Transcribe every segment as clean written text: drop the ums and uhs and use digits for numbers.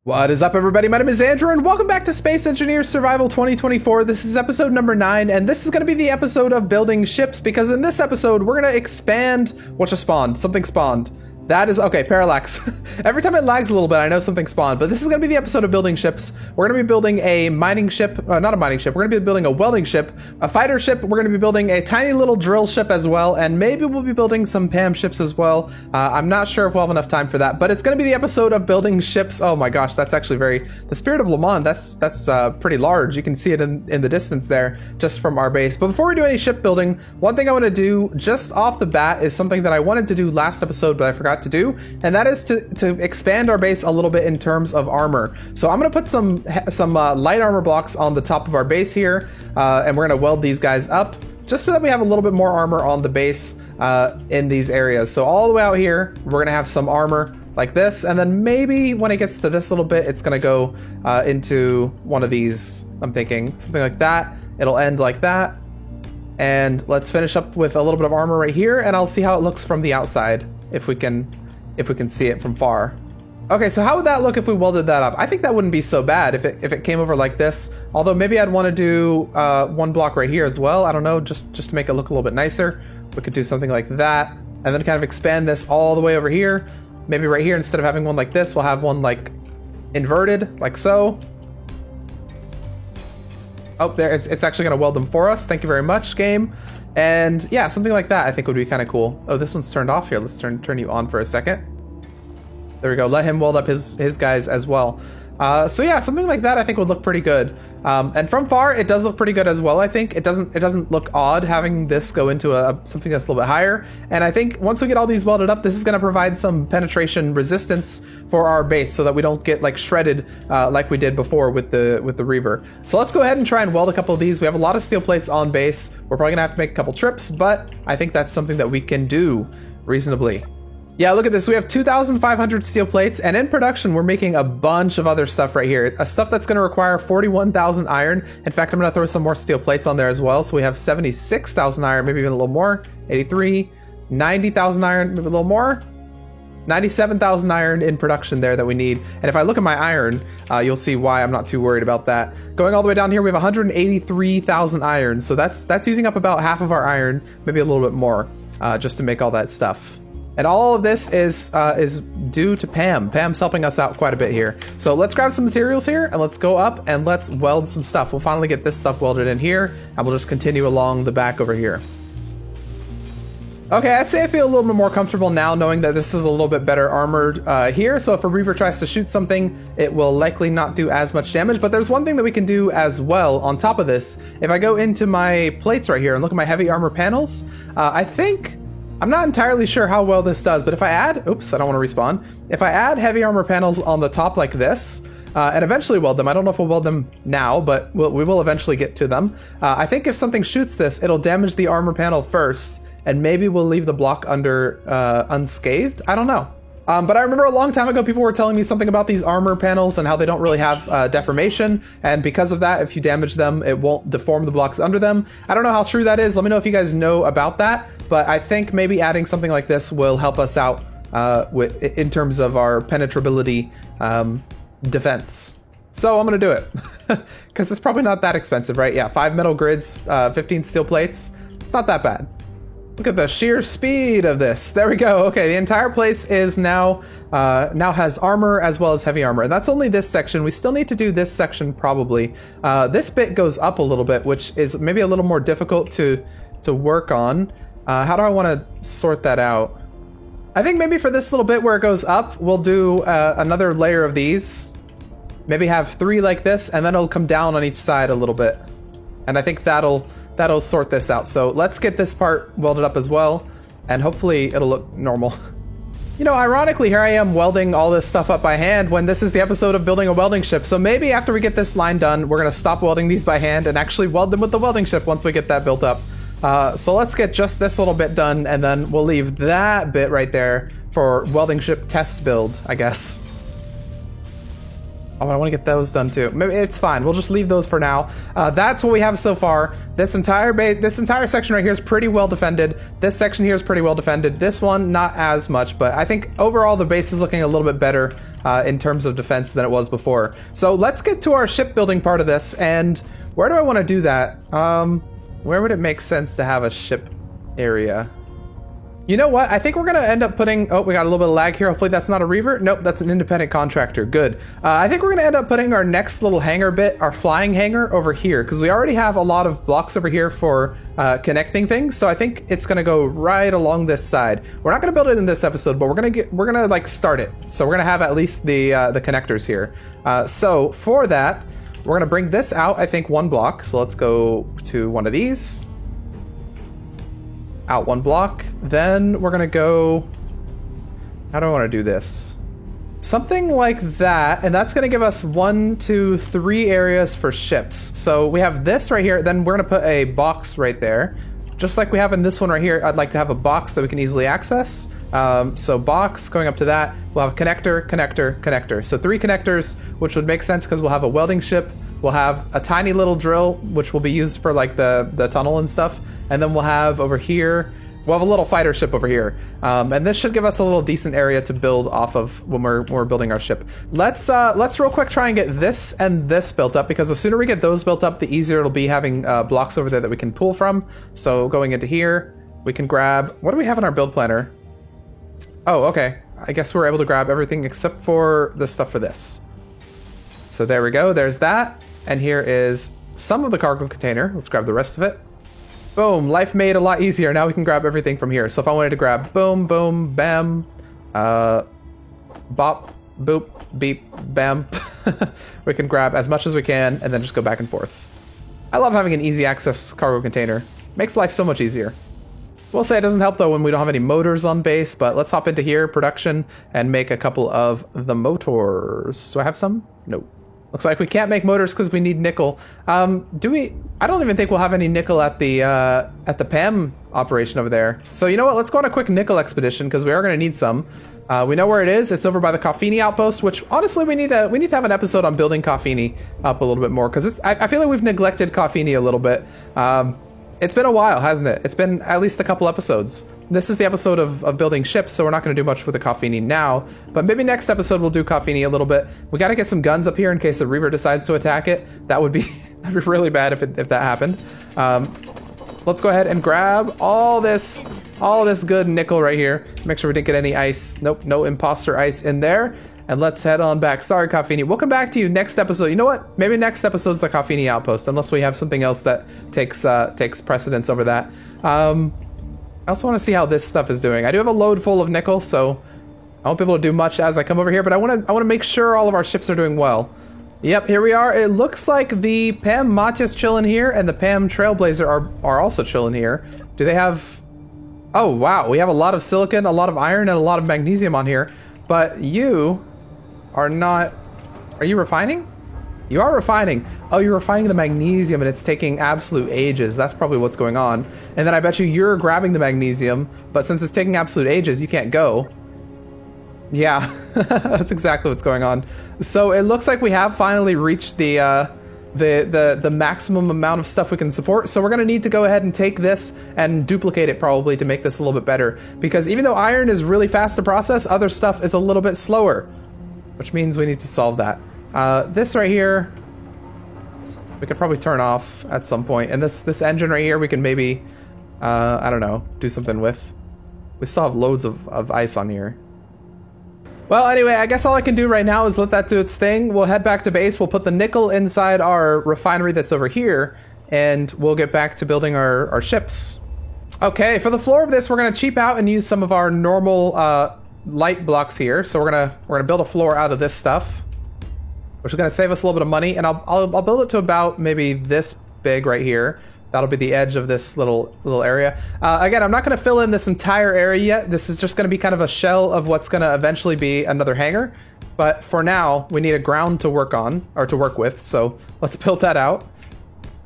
What is up, everybody? My name is Andrew, and welcome back to Space Engineers Survival 2024. This is episode number 9, and this is going to be the episode of building ships, because in this episode, we're going to expand what just spawned. Something spawned. That is, okay, parallax. Every time it lags a little bit, I know something spawned, but this is going to be the episode of building ships. We're going to be building a mining ship, not a mining ship, we're going to be building a welding ship, a fighter ship, we're going to be building a tiny little drill ship as well, and maybe we'll be building some PAM ships as well. I'm not sure if we'll have enough time for that, but it's going to be the episode of building ships. Oh my gosh, that's actually the Spirit of Le Mans, that's pretty large. You can see it in the distance there, just from our base. But before we do any ship building, one thing I want to do just off the bat is something that I wanted to do last episode, but I forgot to do, and that is to expand our base a little bit in terms of armor. So I'm going to put some light armor blocks on the top of our base here, and we're going to weld these guys up just so that we have a little bit more armor on the base in these areas. So all the way out here, we're going to have some armor like this, and then maybe when it gets to this little bit, it's going to go into one of these. I'm thinking something like that. It'll end like that. And let's finish up with a little bit of armor right here, and I'll see how it looks from the outside if we can see it from far. Okay, so how would that look if we welded that up? I think that wouldn't be so bad if it came over like this. Although maybe I'd want to do one block right here as well. I don't know, just to make it look a little bit nicer. We could do something like that, and then kind of expand this all the way over here. Maybe right here, instead of having one like this, we'll have one like inverted, like so. Oh, there, it's actually going to weld them for us. Thank you very much, game. And yeah, something like that I think would be kind of cool. Oh, this one's turned off here. Let's turn you on for a second. There we go. Let him weld up his guys as well. So yeah, something like that I think would look pretty good. And from far, it does look pretty good as well. I think it doesn't look odd having this go into something that's a little bit higher. And I think once we get all these welded up, this is going to provide some penetration resistance for our base, so that we don't get like shredded like we did before with the Reaver. So let's go ahead and try and weld a couple of these. We have a lot of steel plates on base. We're probably gonna have to make a couple trips, but I think that's something that we can do reasonably. Yeah, look at this. We have 2,500 steel plates, and in production, we're making a bunch of other stuff right here. Stuff that's going to require 41,000 iron. In fact, I'm going to throw some more steel plates on there as well. So we have 76,000 iron, maybe even a little more. 83, 90,000 iron, maybe a little more. 97,000 iron in production there that we need. And if I look at my iron, you'll see why I'm not too worried about that. Going all the way down here, we have 183,000 iron. So that's using up about half of our iron, maybe a little bit more, just to make all that stuff. And all of this is due to Pam. Pam's helping us out quite a bit here. So let's grab some materials here, and let's go up and let's weld some stuff. We'll finally get this stuff welded in here, and we'll just continue along the back over here. Okay, I'd say I feel a little bit more comfortable now knowing that this is a little bit better armored here. So if a Reaver tries to shoot something, it will likely not do as much damage. But there's one thing that we can do as well on top of this. If I go into my plates right here and look at my heavy armor panels, I'm not entirely sure how well this does, but if I add, oops, I don't want to respawn. If I add heavy armor panels on the top like this, and eventually weld them, I don't know if we'll weld them now, but we will eventually get to them. I think if something shoots this, it'll damage the armor panel first, and maybe we'll leave the block under unscathed. I don't know. But I remember a long time ago, people were telling me something about these armor panels and how they don't really have deformation. And because of that, if you damage them, it won't deform the blocks under them. I don't know how true that is. Let me know if you guys know about that. But I think maybe adding something like this will help us out in terms of our penetrability defense. So I'm going to do it because it's probably not that expensive, right? Yeah, 5 metal grids, 15 steel plates. It's not that bad. Look at the sheer speed of this. There we go. Okay, the entire place is now has armor as well as heavy armor. And that's only this section. We still need to do this section probably. This bit goes up a little bit, which is maybe a little more difficult to work on. How do I want to sort that out? I think maybe for this little bit where it goes up, we'll do another layer of these. Maybe have 3 like this, and then it'll come down on each side a little bit. And I think that'll sort this out. So let's get this part welded up as well, and hopefully it'll look normal. You know, ironically, here I am welding all this stuff up by hand when this is the episode of building a welding ship. So maybe after we get this line done, we're gonna stop welding these by hand and actually weld them with the welding ship once we get that built up. So let's get just this little bit done, and then we'll leave that bit right there for welding ship test build, I guess. Oh, I want to get those done too. Maybe it's fine. We'll just leave those for now. That's what we have so far. This entire section right here is pretty well defended. This section here is pretty well defended. This one, not as much, but I think overall the base is looking a little bit better in terms of defense than it was before. So let's get to our shipbuilding part of this. And where do I want to do that? Where would it make sense to have a ship area? You know what? I think we're going to end up putting... Oh, we got a little bit of lag here. Hopefully that's not a Reaver. Nope, that's an independent contractor. Good. I think we're going to end up putting our next little hangar bit, our flying hangar, over here, because we already have a lot of blocks over here for connecting things. So I think it's going to go right along this side. We're not going to build it in this episode, but we're going to like start it. So we're going to have at least the connectors here. So for that, we're going to bring this out, I think, one block. So let's go to one of these. Out one block. Then we're gonna go, how do I want to do this? Something like that, and that's gonna give us 1, 2, 3 areas for ships. So we have this right here, then we're gonna put a box right there. Just like we have in this one right here, I'd like to have a box that we can easily access. So box, going up to that, we'll have a connector, connector, connector. So 3 connectors, which would make sense because we'll have a welding ship, we'll have a tiny little drill, which will be used for like the tunnel and stuff. And then we'll have over here, we'll have a little fighter ship over here. And this should give us a little decent area to build off of when we're building our ship. Let's real quick try and get this and this built up, because the sooner we get those built up, the easier it'll be having blocks over there that we can pull from. So going into here, we can grab, what do we have in our build planner? Oh, okay. I guess we're able to grab everything except for the stuff for this. So there we go, there's that. And here is some of the cargo container. Let's grab the rest of it. Boom, life made a lot easier. Now we can grab everything from here. So if I wanted to grab boom, boom, bam, bop, boop, beep, bam, we can grab as much as we can and then just go back and forth. I love having an easy access cargo container. Makes life so much easier. We'll say it doesn't help though when we don't have any motors on base, but let's hop into here, production, and make a couple of the motors. Do I have some? Nope. Looks like we can't make motors because we need nickel. Do we? I don't even think we'll have any nickel at the PAM operation over there. So you know what? Let's go on a quick nickel expedition because we are going to need some. We know where it is. It's over by the Coffini outpost, which honestly we need to have an episode on building Coffini up a little bit more, because I feel like we've neglected Coffini a little bit. It's been a while, hasn't it? It's been at least a couple episodes. This is the episode of building ships, so we're not going to do much with the Coffini now. But maybe next episode we'll do Coffini a little bit. We got to get some guns up here in case the Reaver decides to attack it. That would be that'd be really bad if that happened. Let's go ahead and grab all this good nickel right here. Make sure we didn't get any ice. Nope, no imposter ice in there. And let's head on back. Sorry, Coffini. We'll come back to you next episode. You know what? Maybe next episode's the Coffini outpost, unless we have something else that takes precedence over that. I also want to see how this stuff is doing. I do have a load full of nickel, so I won't be able to do much as I come over here, but I want to make sure all of our ships are doing well. Yep, here we are. It looks like the PAM Matya's chilling here, and the PAM Trailblazer are also chilling here. Do they have... Oh, wow. We have a lot of silicon, a lot of iron, and a lot of magnesium on here. But you are not... Are you refining? You are refining. Oh, you're refining the magnesium, and it's taking absolute ages. That's probably what's going on. And then I bet you're grabbing the magnesium, but since it's taking absolute ages, you can't go. Yeah, that's exactly what's going on. So it looks like we have finally reached the maximum amount of stuff we can support. So we're going to need to go ahead and take this and duplicate it probably to make this a little bit better. Because even though iron is really fast to process, other stuff is a little bit slower, which means we need to solve that. This right here, we could probably turn off at some point. And this engine right here, we can maybe, I don't know, do something with. We still have loads of ice on here. Well, anyway, I guess all I can do right now is let that do its thing. We'll head back to base. We'll put the nickel inside our refinery that's over here, and we'll get back to building our ships. Okay, for the floor of this, we're going to cheap out and use some of our normal light blocks here. So we're gonna build a floor out of this stuff, which is going to save us a little bit of money. And I'll build it to about maybe this big right here. That'll be the edge of this little area. Again, I'm not going to fill in this entire area yet. This is just going to be kind of a shell of what's going to eventually be another hangar. But for now, we need a ground to work on, or to work with. So let's build that out.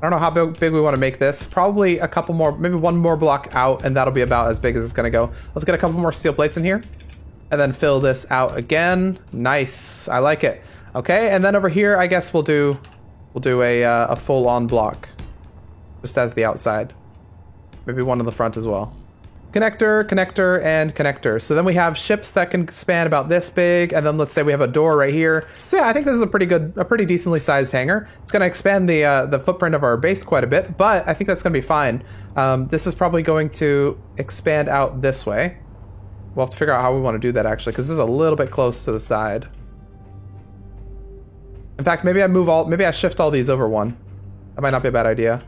I don't know how big we want to make this. Probably a couple more, maybe one more block out, and that'll be about as big as it's going to go. Let's get a couple more steel plates in here, and then fill this out again. Nice. I like it. Okay, and then over here, I guess we'll do a full-on block, just as the outside. Maybe one in the front as well. Connector, connector, and connector. So then we have ships that can span about this big, and then let's say we have a door right here. So yeah, I think this is a pretty decently sized hangar. It's going to expand the footprint of our base quite a bit, but I think that's going to be fine. This is probably going to expand out this way. We'll have to figure out how we want to do that actually, because this is a little bit close to the side. In fact, maybe I shift all these over one. That might not be a bad idea.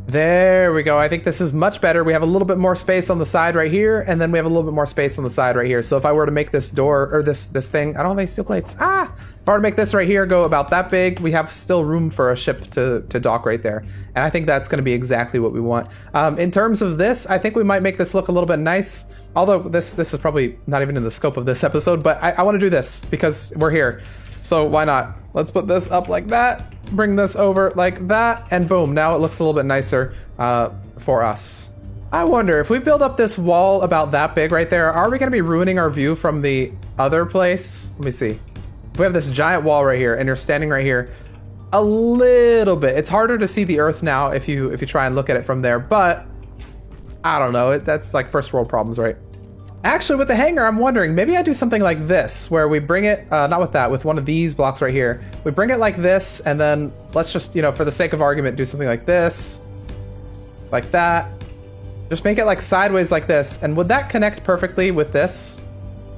There we go. I think this is much better. We have a little bit more space on the side right here, and then we have a little bit more space on the side right here. So if I were to make this door, or this thing, I don't have any steel plates. If I were to make this right here go about that big, we have still room for a ship to dock right there. And I think that's going to be exactly what we want. In terms of this, I think we might make this look a little bit nice. Although this is probably not even in the scope of this episode, but I want to do this because we're here. So why not? Let's put this up like that, bring this over like that, and boom, now it looks a little bit nicer for us. I wonder, if we build up this wall about that big right there, are we going to be ruining our view from the other place? Let me see. If we have this giant wall right here, and you're standing right here, a little bit. It's harder to see the Earth now if you try and look at it from there, but I don't know. That's like first world problems, right? Actually, with the hangar, I'm wondering, maybe I do something like this, where we bring it, not with that, with one of these blocks right here. We bring it like this, and then let's just, for the sake of argument, do something like this, like that. Just make it like sideways like this, and would that connect perfectly with this?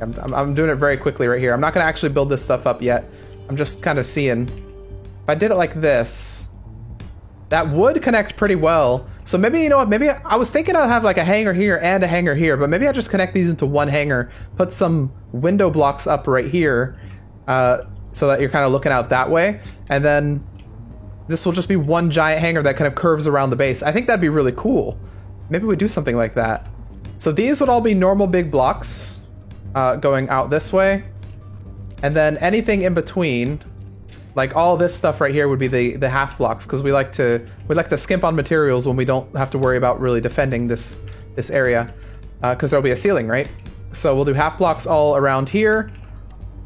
I'm doing it very quickly right here. I'm not going to actually build this stuff up yet. I'm just kind of seeing. If I did it like this, that would connect pretty well. So maybe, you know what, maybe I was thinking I'd have like a hangar here and a hangar here, but maybe I just connect these into one hangar, put some window blocks up right here, so that you're kind of looking out that way. And then this will just be one giant hangar that kind of curves around the base. I think that'd be really cool. Maybe we do something like that. So these would all be normal big blocks going out this way. And then anything in between, like all this stuff right here, would be the half blocks, because we like to skimp on materials when we don't have to worry about really defending this area, because there'll be a ceiling, right? So we'll do half blocks all around here.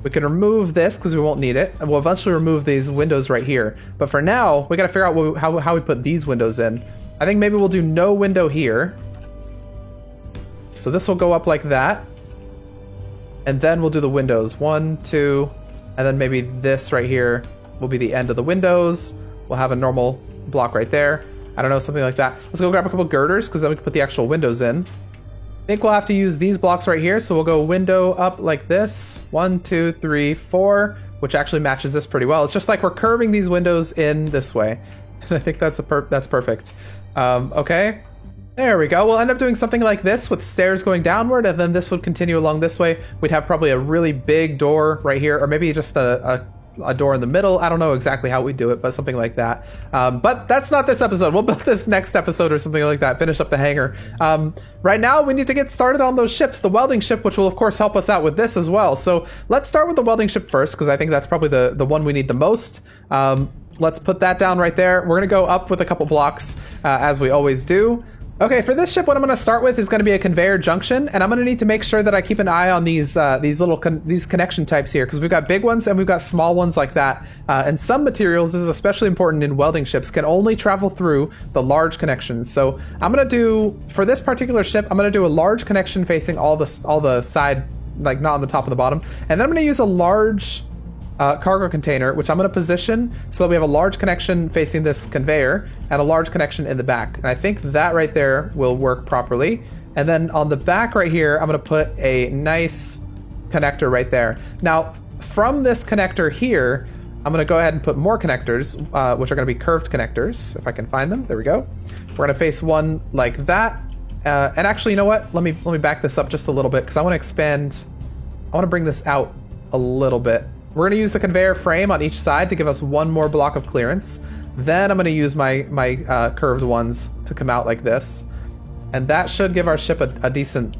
We can remove this because we won't need it, and we'll eventually remove these windows right here. But for now, we got to figure out how we put these windows in. I think maybe we'll do no window here. So this will go up like that, and then we'll do the windows 1, 2, and then maybe this right here will be the end of the windows. We'll have a normal block right there. I don't know, something like that. Let's go grab a couple girders, because then we can put the actual windows in. I think we'll have to use these blocks right here, so we'll go window up like this. 1, 2, 3, 4, which actually matches this pretty well. It's just like we're curving these windows in this way. And I think that's perfect. Okay. There we go. We'll end up doing something like this with stairs going downward, and then this would continue along this way. We'd have probably a really big door right here, or maybe just a door in the middle. I don't know exactly how we do it, but something like that. But that's not this episode. We'll build this next episode or something like that. Finish up the hangar. Right now, we need to get started on those ships. The welding ship, which will of course help us out with this as well. So let's start with the welding ship first, because I think that's probably the one we need the most. Let's put that down right there. We're going to go up with a couple blocks, as we always do. Okay, for this ship, what I'm going to start with is going to be a conveyor junction, and I'm going to need to make sure that I keep an eye on these connection types here, because we've got big ones and we've got small ones like that. And some materials, this is especially important in welding ships, can only travel through the large connections. So I'm going to do, for this particular ship, I'm going to do a large connection facing all the side, like not on the top and the bottom, and then I'm going to use a large cargo container, which I'm going to position so that we have a large connection facing this conveyor and a large connection in the back. And I think that right there will work properly. And then on the back right here, I'm going to put a nice connector right there. Now, from this connector here, I'm going to go ahead and put more connectors, which are going to be curved connectors, if I can find them. There we go. We're going to face one like that. And actually, you know what? Let me back this up just a little bit, because I want to expand. I want to bring this out a little bit. We're going to use the conveyor frame on each side to give us one more block of clearance. Then I'm going to use my curved ones to come out like this. And that should give our ship a decent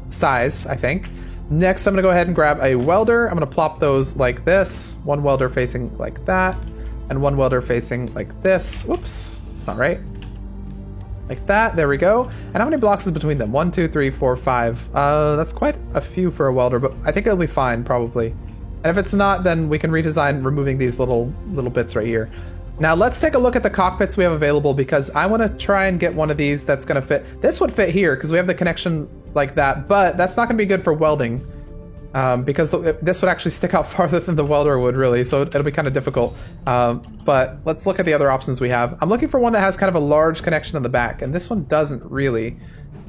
size, I think. Next, I'm going to go ahead and grab a welder. I'm going to plop those like this. One welder facing like that. And one welder facing like this. Whoops, it's not right. Like that, there we go. And how many blocks is between them? 1, 2, 3, 4, 5. That's quite a few for a welder, but I think it'll be fine, probably. And if it's not, then we can redesign removing these little bits right here. Now let's take a look at the cockpits we have available, because I want to try and get one of these that's going to fit. This would fit here because we have the connection like that, but that's not going to be good for welding, because this would actually stick out farther than the welder would, really, so it'll be kind of difficult. But let's look at the other options we have. I'm looking for one that has kind of a large connection on the back, and this one doesn't really.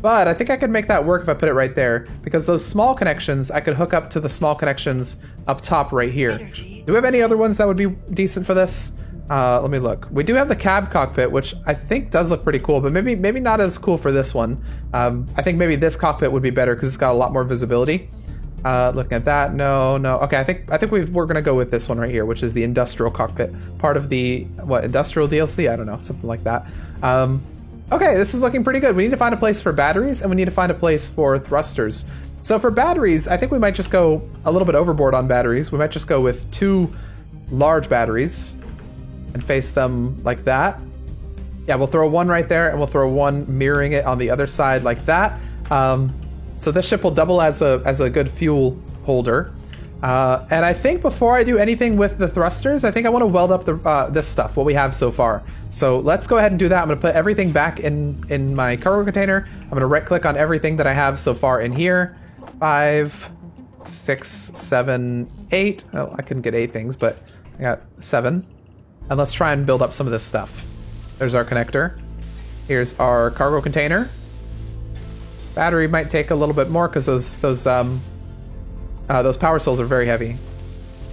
But I think I could make that work if I put it right there, because those small connections, I could hook up to the small connections up top right here. Do we have any other ones that would be decent for this? Let me look. We do have the cab cockpit, which I think does look pretty cool, but maybe not as cool for this one. I think maybe this cockpit would be better because it's got a lot more visibility. Looking at that, no. Okay, I think we're gonna go with this one right here, which is the industrial cockpit, part of the industrial DLC. I don't know, something like that. Okay, this is looking pretty good. We need to find a place for batteries, and we need to find a place for thrusters. So for batteries, I think we might just go a little bit overboard on batteries. We might just go with 2 large batteries and face them like that. Yeah, we'll throw one right there, and we'll throw one mirroring it on the other side like that. So this ship will double as a good fuel holder. And I think before I do anything with the thrusters, I think I want to weld up this stuff, what we have so far. So let's go ahead and do that. I'm going to put everything back in my cargo container. I'm going to right click on everything that I have so far in here. 5, 6, 7, 8. Oh, I couldn't get 8 things, but I got 7. And let's try and build up some of this stuff. There's our connector. Here's our cargo container. Battery might take a little bit more because those power cells are very heavy.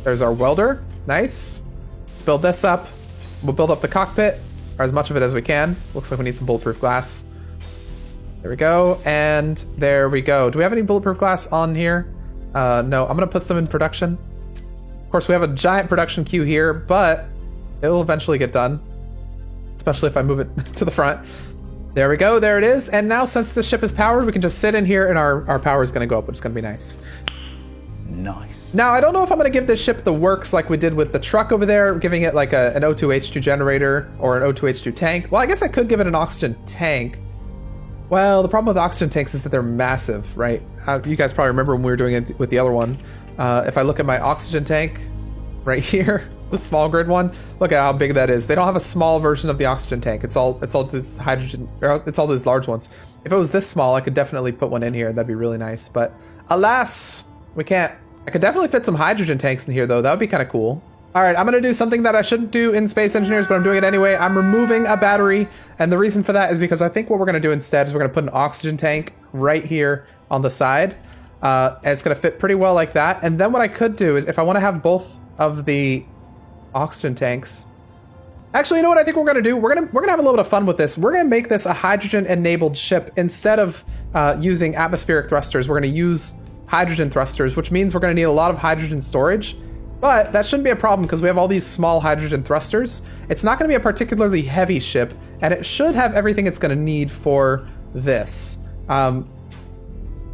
There's our welder. Nice. Let's build this up. We'll build up the cockpit, or as much of it as we can. Looks like we need some bulletproof glass. There we go. And there we go. Do we have any bulletproof glass on here? No. I'm going to put some in production. Of course, we have a giant production queue here, but it will eventually get done, especially if I move it to the front. There we go. There it is. And now, since the ship is powered, we can just sit in here, and our power is going to go up, which is going to be nice. Nice. Now, I don't know if I'm going to give this ship the works like we did with the truck over there, giving it like an O2H2 generator or an O2H2 tank. Well, I guess I could give it an oxygen tank. Well, the problem with oxygen tanks is that they're massive, right? You guys probably remember when we were doing it with the other one. If I look at my oxygen tank right here, the small grid one, look at how big that is. They don't have a small version of the oxygen tank. It's all this hydrogen, or it's all these large ones. If it was this small, I could definitely put one in here. That'd be really nice. But alas, we can't. I could definitely fit some hydrogen tanks in here, though. That would be kind of cool. All right, I'm going to do something that I shouldn't do in Space Engineers, but I'm doing it anyway. I'm removing a battery, and the reason for that is because I think what we're going to do instead is we're going to put an oxygen tank right here on the side. And it's going to fit pretty well like that. And then what I could do is, if I want to have both of the oxygen tanks... Actually, you know what I think we're going to do? We're going to have a little bit of fun with this. We're going to make this a hydrogen-enabled ship. Instead of using atmospheric thrusters, we're going to use hydrogen thrusters, which means we're going to need a lot of hydrogen storage. But that shouldn't be a problem because we have all these small hydrogen thrusters. It's not going to be a particularly heavy ship, and it should have everything it's going to need for this. I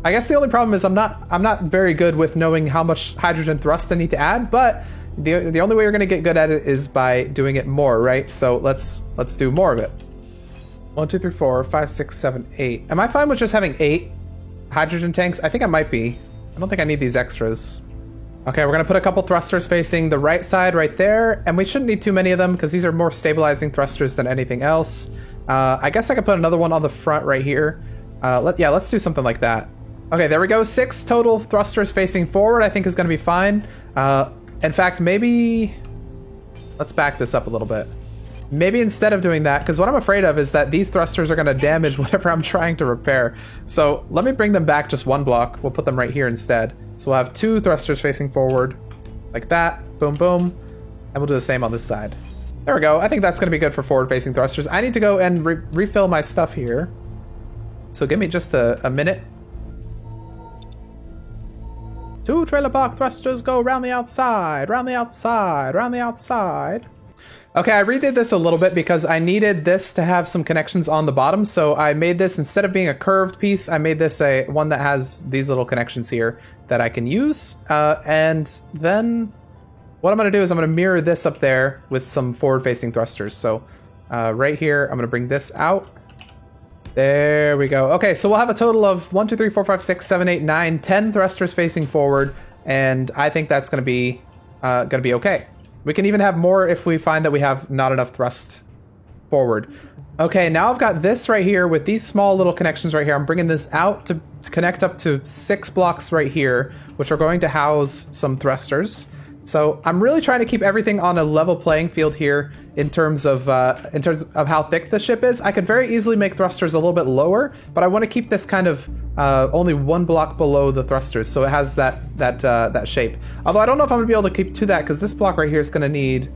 guess the only problem is I'm not very good with knowing how much hydrogen thrust I need to add, but the only way you're going to get good at it is by doing it more, right? So let's do more of it. 1, 2, 3, 4, 5, 6, 7, 8. Am I fine with just having 8 hydrogen tanks? I think I might be. I don't think I need these extras. Okay, we're going to put a couple thrusters facing the right side right there, and we shouldn't need too many of them because these are more stabilizing thrusters than anything else. I guess I could put another one on the front right here. Let's do something like that. Okay, there we go. 6 total thrusters facing forward, I think is going to be fine. In fact, maybe... Let's back this up a little bit. Maybe instead of doing that, because what I'm afraid of is that these thrusters are going to damage whatever I'm trying to repair. So let me bring them back just 1 block. We'll put them right here instead. So we'll have 2 thrusters facing forward, like that. Boom, boom. And we'll do the same on this side. There we go. I think that's going to be good for forward-facing thrusters. I need to go and refill my stuff here. So give me just a minute. 2 trailer park thrusters go around the outside, round the outside, round the outside. Okay, I redid this a little bit because I needed this to have some connections on the bottom. So I made this, instead of being a curved piece, I made this one that has these little connections here that I can use. And then what I'm going to do is I'm going to mirror this up there with some forward-facing thrusters. So right here, I'm going to bring this out. There we go. Okay, so we'll have a total of 1, 2, 3, 4, 5, 6, 7, 8, 9, 10 thrusters facing forward, and I think that's going to be okay. We can even have more if we find that we have not enough thrust forward. Okay, now I've got this right here with these small little connections right here. I'm bringing this out to connect up to 6 blocks right here, which are going to house some thrusters. So I'm really trying to keep everything on a level playing field here in terms of how thick the ship is. I could very easily make thrusters a little bit lower, but I want to keep this kind of only 1 block below the thrusters, so it has that shape. Although I don't know if I'm gonna be able to keep to that because this block right here is gonna need.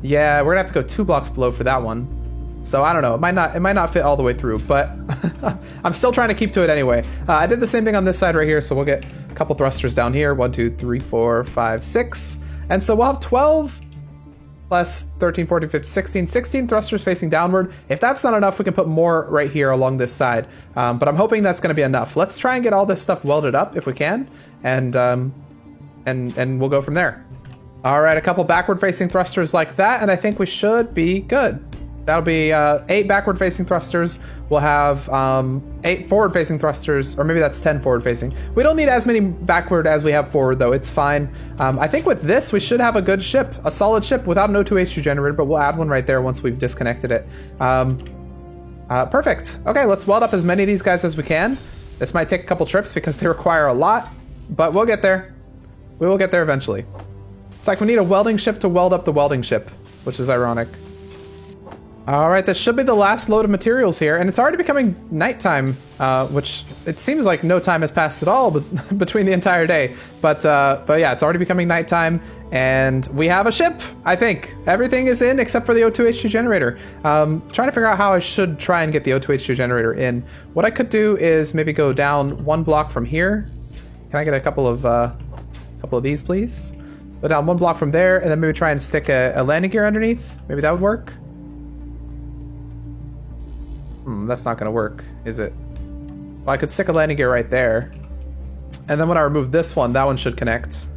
Yeah, we're gonna have to go 2 blocks below for that one. So I don't know. It might not fit all the way through, but I'm still trying to keep to it anyway. I did the same thing on this side right here, so we'll get a couple thrusters down here. 1, 2, 3, 4, 5, 6. And so we'll have 12 plus 13, 14, 15, 16 thrusters facing downward. If that's not enough, we can put more right here along this side. But I'm hoping that's going to be enough. Let's try and get all this stuff welded up if we can, and we'll go from there. All right, a couple backward-facing thrusters like that, and I think we should be good. That'll be 8 backward-facing thrusters. We'll have 8 forward-facing thrusters, or maybe that's 10 forward-facing. We don't need as many backward as we have forward, though. It's fine. I think with this, we should have a good ship, a solid ship without an O2H2 generator, but we'll add one right there once we've disconnected it. Perfect. Okay, let's weld up as many of these guys as we can. This might take a couple trips because they require a lot, but we'll get there. We will get there eventually. It's like we need a welding ship to weld up the welding ship, which is ironic. All right, this should be the last load of materials here, and it's already becoming nighttime, which it seems like no time has passed at all between the entire day. But yeah, it's already becoming nighttime, and we have a ship, I think. Everything is in except for the O2H2 generator. Trying to figure out how I should try and get the O2H2 generator in. What I could do is maybe go down 1 block from here. Can I get a couple of these, please? Go down 1 block from there, and then maybe try and stick a landing gear underneath. Maybe that would work. That's not going to work, is it? Well, I could stick a landing gear right there. And then when I remove this one, that one should connect.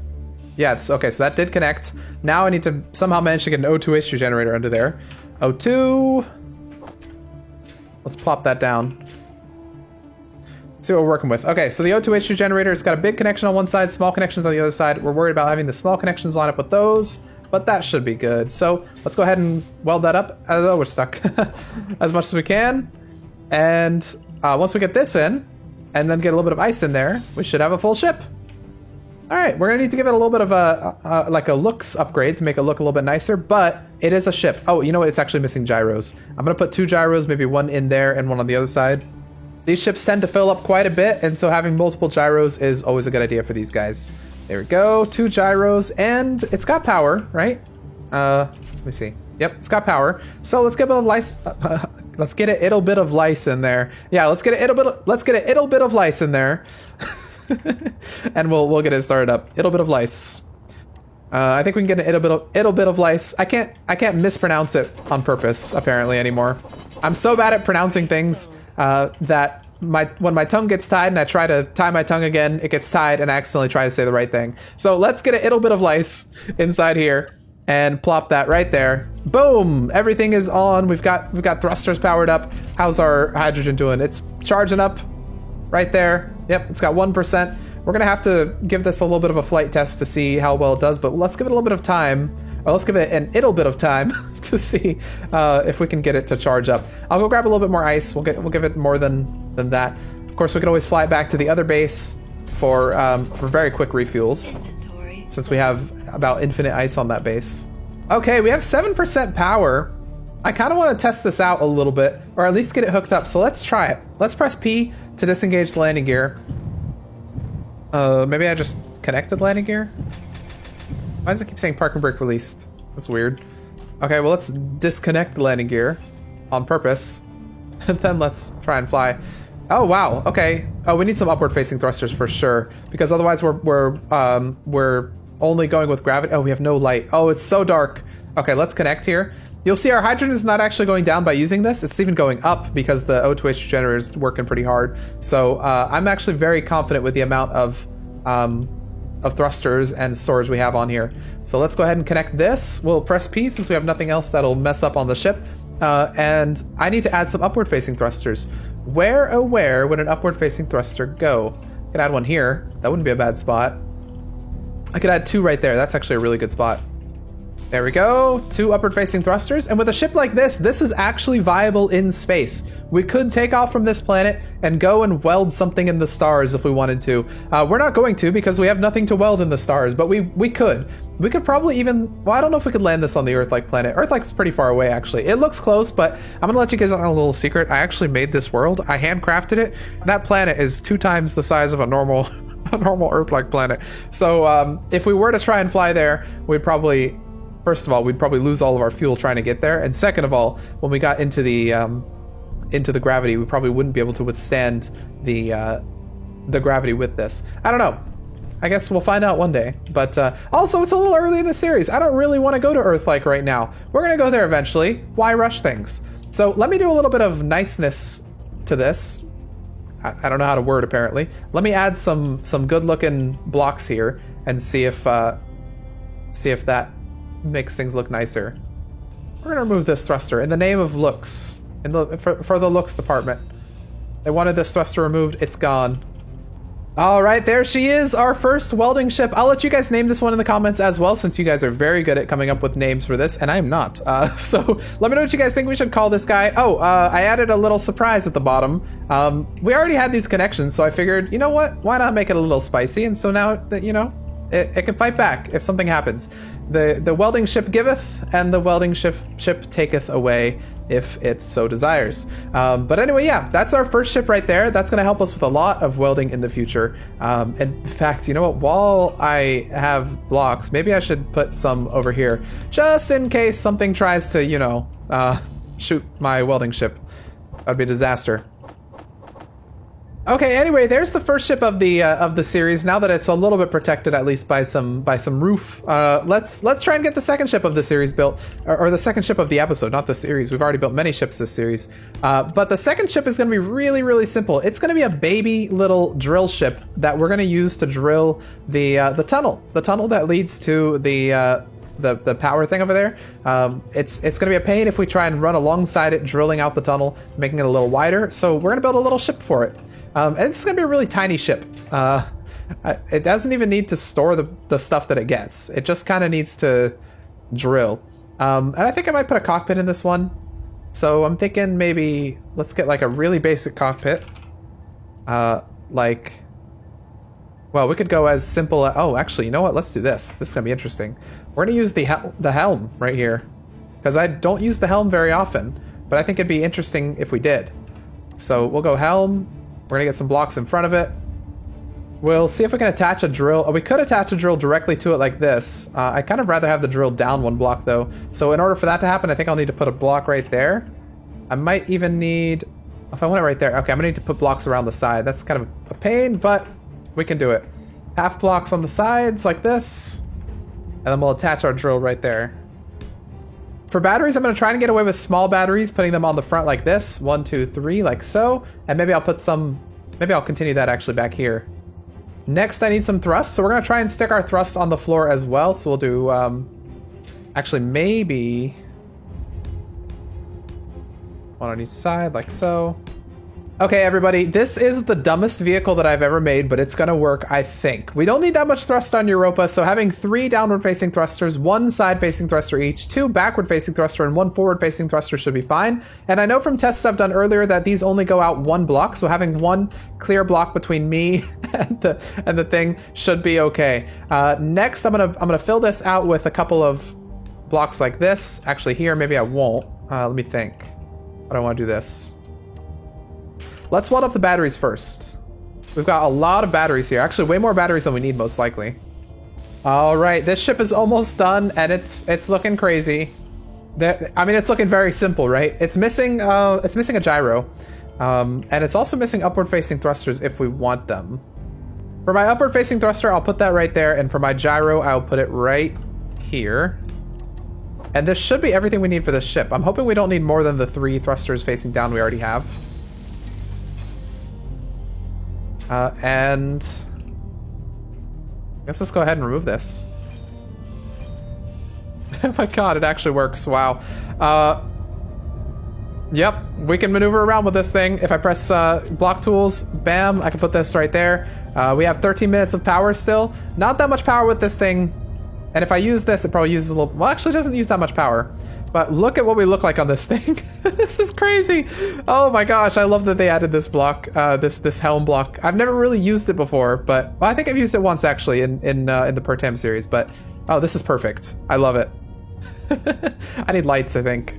Yeah, it's okay, so that did connect. Now I need to somehow manage to get an O2H2 generator under there. O2. Let's plop that down. See what we're working with. Okay, so the O2H2 generator, it's got a big connection on one side, small connections on the other side. We're worried about having the small connections line up with those, but that should be good. So let's go ahead and weld that up. Oh, we're stuck. As much as we can. And once we get this in, and then get a little bit of ice in there, we should have a full ship. All right, we're gonna need to give it a little bit of a looks upgrade to make it look a little bit nicer, but it is a ship. Oh, you know what? It's actually missing gyros. I'm gonna put 2 gyros, maybe 1 in there and 1 on the other side. These ships tend to fill up quite a bit, and so having multiple gyros is always a good idea for these guys. There we go, 2 gyros, and it's got power, right? Let me see. Yep, it's got power. So let's get a bit of lice. Let's get a little bit of lice in there. Yeah, let's get a little bit of lice in there, and we'll get it started up. Ittle bit of lice. I think we can get an ittle bit of lice. I can't mispronounce it on purpose apparently anymore. I'm so bad at pronouncing things that when my tongue gets tied and I try to tie my tongue again, it gets tied and I accidentally try to say the right thing. So let's get a little bit of lice inside here and plop that right there. Boom! Everything is on. We've got thrusters powered up. How's our hydrogen doing? It's charging up right there. Yep, it's got 1%. We're gonna have to give this a little bit of a flight test to see how well it does, but let's give it a little bit of time. Or let's give it an ittle bit of time to see if we can get it to charge up. I'll go grab a little bit more ice. We'll give it more than that. Of course, we could always fly back to the other base for very quick refuels, since we have about infinite ice on that base. Okay, we have 7% power. I kind of want to test this out a little bit, or at least get it hooked up. So let's try it. Let's press P to disengage the landing gear. Maybe I just connected landing gear? Why does it keep saying parking brake released? That's weird. Okay, well, let's disconnect the landing gear on purpose. And then let's try and fly. Oh, wow. Okay. Oh, we need some upward facing thrusters for sure, because otherwise we're only going with gravity. Oh, we have no light. Oh, it's so dark. Okay, let's connect here. You'll see our hydrogen is not actually going down by using this. It's even going up because the O2H generator is working pretty hard. So I'm actually very confident with the amount of thrusters and storage we have on here. So let's go ahead and connect this. We'll press P since we have nothing else that'll mess up on the ship. And I need to add some upward facing thrusters. Where, oh where would an upward facing thruster go? Could add one here. That wouldn't be a bad spot. I could add 2 right there. That's actually a really good spot. There we go. 2 upward-facing thrusters. And with a ship like this is actually viable in space. We could take off from this planet and go and weld something in the stars if we wanted to. We're not going to because we have nothing to weld in the stars, but we could. We could probably even... Well, I don't know if we could land this on the Earth-like planet. Earth-like's pretty far away, actually. It looks close, but I'm going to let you guys on a little secret. I actually made this world. I handcrafted it. That planet is 2 times the size of a normal Earth-like planet. So if we were to try and fly there, we'd probably... First of all, we'd probably lose all of our fuel trying to get there, and second of all, when we got into the gravity, we probably wouldn't be able to withstand the gravity with this. I don't know. I guess we'll find out one day. But also, it's a little early in the series. I don't really want to go to Earth-like right now. We're gonna go there eventually. Why rush things? So let me do a little bit of niceness to this. I don't know how to word apparently. Let me add some good-looking blocks here and see if that makes things look nicer. We're gonna remove this thruster in the name of looks, for the looks department. They wanted this thruster removed. It's gone. All right, there she is, our first welding ship. I'll let you guys name this one in the comments as well, since you guys are very good at coming up with names for this, and I'm not. So let me know what you guys think we should call this guy. Oh, I added a little surprise at the bottom. We already had these connections, so I figured, you know what? Why not make it a little spicy? And so now that, you know, it can fight back if something happens. The welding ship giveth, and the welding ship taketh away if it so desires. But anyway, yeah, that's our first ship right there. That's going to help us with a lot of welding in the future. And in fact, you know what? While I have blocks, maybe I should put some over here, just in case something tries to, you know, shoot my welding ship. That'd be a disaster. Okay, anyway, there's the first ship of the series. Now that it's a little bit protected, at least by some roof, let's try and get the second ship of the series built, or the second ship of the episode, not the series. We've already built many ships this series, but the second ship is going to be really, really simple. It's going to be a baby little drill ship that we're going to use to drill the tunnel that leads to the power thing over there. It's going to be a pain if we try and run alongside it, drilling out the tunnel, making it a little wider. So we're going to build a little ship for it. And it's going to be a really tiny ship. It doesn't even need to store the stuff that it gets. It just kind of needs to drill. And I think I might put a cockpit in this one. So I'm thinking maybe let's get like a really basic cockpit. Like, well, we could go as simple as, oh, actually, you know what? Let's do this. This is going to be interesting. We're going to use the helm right here, because I don't use the helm very often, but I think it'd be interesting if we did. So we'll go helm. We're gonna get some blocks in front of it. We'll see if we can attach a drill. Oh, we could attach a drill directly to it like this. I kind of rather have the drill down one block though. So in order for that to happen, I think I'll need to put a block right there. I might even need, if I want it right there, okay, I'm gonna need to put blocks around the side. That's kind of a pain, but we can do it. Half blocks on the sides like this, and then we'll attach our drill right there. For batteries, I'm going to try and get away with small batteries, putting them on the front like this. 1, 2, 3, like so. And maybe I'll put some, maybe I'll continue that actually back here. Next, I need some thrust. So we're going to try and stick our thrust on the floor as well. So we'll do, actually maybe one on each side like so. Okay, everybody, this is the dumbest vehicle that I've ever made, but it's gonna work, I think. We don't need that much thrust on Europa, so having 3 downward-facing thrusters, 1 side-facing thruster each, 2 backward-facing thruster, and 1 forward-facing thruster should be fine. And I know from tests I've done earlier that these only go out 1 block, so having 1 clear block between me and the thing should be okay. Next, I'm gonna fill this out with a couple of blocks like this. Actually, here, maybe I won't. Let me think. I don't want to do this. Let's weld up the batteries first. We've got a lot of batteries here. Actually, way more batteries than we need, most likely. All right, this ship is almost done, and it's looking crazy. I mean, it's looking very simple, right? It's missing a gyro, and it's also missing upward-facing thrusters if we want them. For my upward-facing thruster, I'll put that right there, and for my gyro, I'll put it right here. And this should be everything we need for this ship. I'm hoping we don't need more than the 3 thrusters facing down we already have. And I guess let's go ahead and remove this. Oh my god, it actually works. Wow. Yep, we can maneuver around with this thing. If I press block tools, bam, I can put this right there. We have 13 minutes of power still. Not that much power with this thing. And if I use this, it probably uses a little... Well, actually, it doesn't use that much power. But look at what we look like on this thing. This is crazy. Oh my gosh, I love that they added this block, this helm block. I've never really used it before, but well, I think I've used it once actually in the Per Tam series. But oh, this is perfect. I love it. I need lights, I think.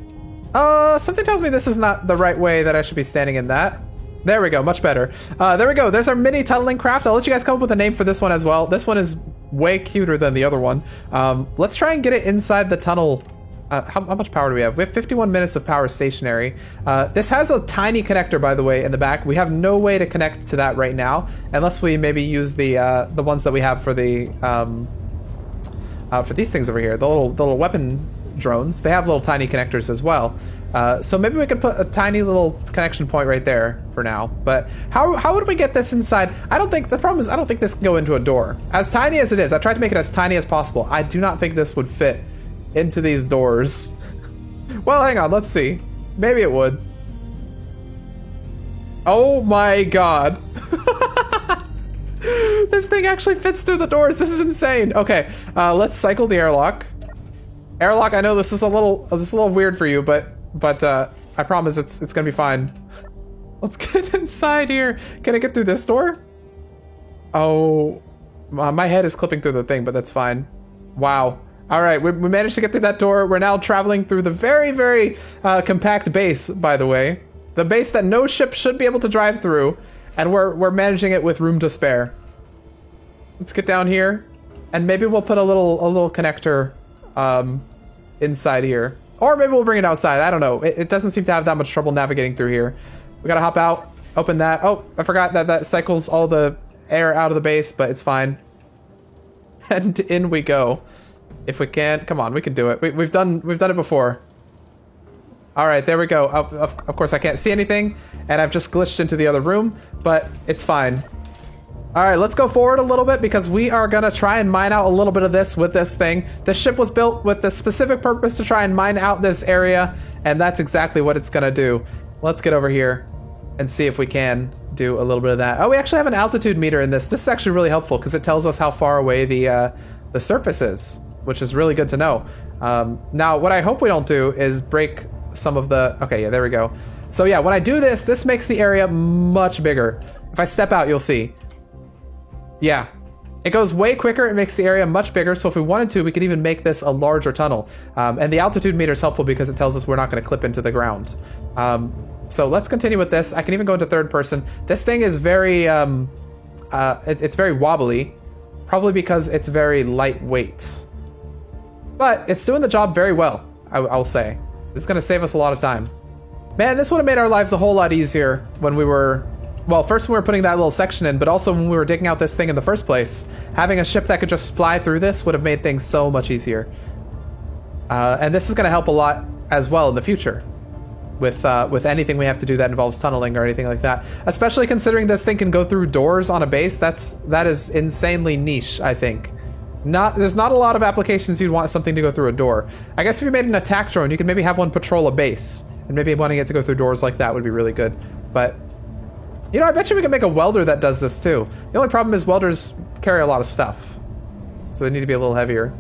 Something tells me this is not the right way that I should be standing in that. There we go, much better. There we go. There's our mini tunneling craft. I'll let you guys come up with a name for this one as well. This one is way cuter than the other one. Let's try and get it inside the tunnel. How much power do we have? We have 51 minutes of power stationary. This has a tiny connector, by the way, in the back. We have no way to connect to that right now, unless we maybe use the ones that we have for the for these things over here, the little weapon drones. They have little tiny connectors as well. So maybe we could put a tiny little connection point right there for now. But how would we get this inside? The problem is I don't think this can go into a door. As tiny as it is, I tried to make it as tiny as possible. I do not think this would fit into these doors. Well, hang on, let's see. Maybe it would. Oh my god. This thing actually fits through the doors. This is insane. Okay, let's cycle the airlock. Airlock, I know this is a little weird for you, but I promise it's gonna be fine. Let's get inside here. Can I get through this door? Oh, my head is clipping through the thing, but that's fine. Wow. All right, we managed to get through that door. We're now traveling through the very, very compact base, by the way. The base that no ship should be able to drive through, and we're managing it with room to spare. Let's get down here, and maybe we'll put a little connector inside here. Or maybe we'll bring it outside. I don't know. It doesn't seem to have that much trouble navigating through here. We gotta hop out, open that. Oh, I forgot that cycles all the air out of the base, but it's fine. And in we go. If we can, come on, we can do it. We've done it before. All right, there we go. Of course, I can't see anything, and I've just glitched into the other room, but it's fine. All right, let's go forward a little bit because we are gonna try and mine out a little bit of this with this thing. This ship was built with the specific purpose to try and mine out this area, and that's exactly what it's gonna do. Let's get over here and see if we can do a little bit of that. Oh, we actually have an altitude meter in this. This is actually really helpful because it tells us how far away the surface is, which is really good to know. Now, what I hope we don't do is break some of the... Okay, yeah, there we go. So yeah, when I do this, this makes the area much bigger. If I step out, you'll see. Yeah, it goes way quicker. It makes the area much bigger. So if we wanted to, we could even make this a larger tunnel. And the altitude meter is helpful because it tells us we're not going to clip into the ground. So let's continue with this. I can even go into third person. This thing is very... it's very wobbly, probably because it's very lightweight. But it's doing the job very well, I'll say. This is going to save us a lot of time. Man, this would have made our lives a whole lot easier when we were... Well, first when we were putting that little section in, but also when we were digging out this thing in the first place. Having a ship that could just fly through this would have made things so much easier. And this is going to help a lot as well in the future. With anything we have to do that involves tunneling or anything like that. Especially considering this thing can go through doors on a base. That is insanely niche, I think. There's not a lot of applications you'd want something to go through a door. I guess if you made an attack drone, you could maybe have one patrol a base. And maybe wanting it to go through doors like that would be really good. But, you know, I bet you we could make a welder that does this too. The only problem is welders carry a lot of stuff. So they need to be a little heavier.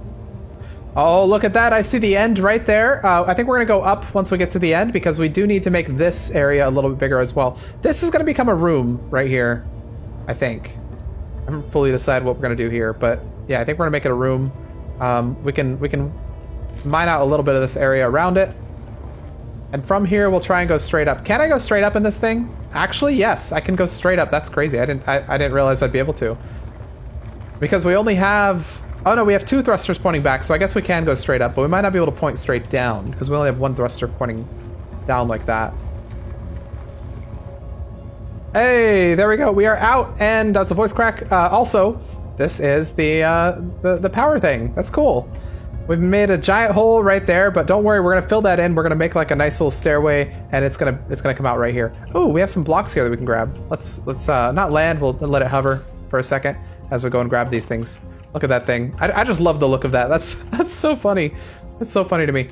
Oh, look at that. I see the end right there. I think we're going to go up once we get to the end because we do need to make this area a little bit bigger as well. This is going to become a room right here, I think. I haven't fully decided what we're going to do here, but yeah, I think we're going to make it a room. We can mine out a little bit of this area around it. And from here, we'll try and go straight up. Can I go straight up in this thing? Actually, yes, I can go straight up. That's crazy. I didn't realize I'd be able to. Because we only have... Oh no, we have 2 thrusters pointing back, so I guess we can go straight up, but we might not be able to point straight down, because we only have 1 thruster pointing down like that. Hey, there we go. We are out, and that's a voice crack. Also, this is the power thing. That's cool. We've made a giant hole right there, but don't worry, we're gonna fill that in. We're gonna make like a nice little stairway, and it's gonna come out right here. Oh, we have some blocks here that we can grab. Let's not land. We'll let it hover for a second as we go and grab these things. Look at that thing. I just love the look of that. That's so funny. That's so funny to me.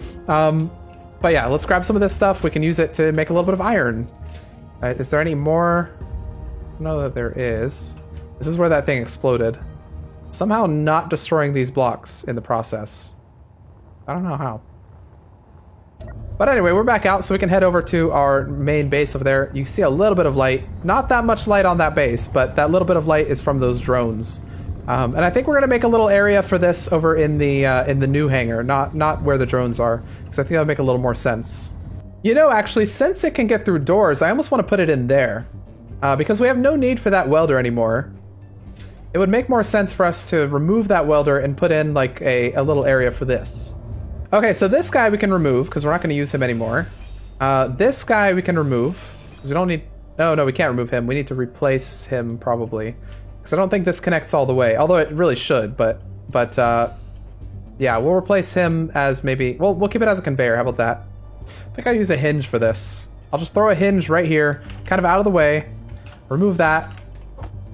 But yeah, let's grab some of this stuff. We can use it to make a little bit of iron. Is there any more? I don't know that there is. This is where that thing exploded. Somehow not destroying these blocks in the process. I don't know how. But anyway, we're back out, so we can head over to our main base over there. You see a little bit of light. Not that much light on that base, but that little bit of light is from those drones. And I think we're gonna make a little area for this over in the new hangar, not where the drones are, because I think that'll make a little more sense. You know, actually, since it can get through doors, I almost want to put it in there, because we have no need for that welder anymore. It would make more sense for us to remove that welder and put in like a little area for this. Okay, so this guy we can remove because we're not going to use him anymore. This guy we can remove because we don't need... No, we can't remove him. We need to replace him probably because I don't think this connects all the way. Although it really should, but yeah, we'll replace him as maybe... We'll keep it as a conveyor. How about that? I think I'll use a hinge for this. I'll just throw a hinge right here, kind of out of the way. Remove that.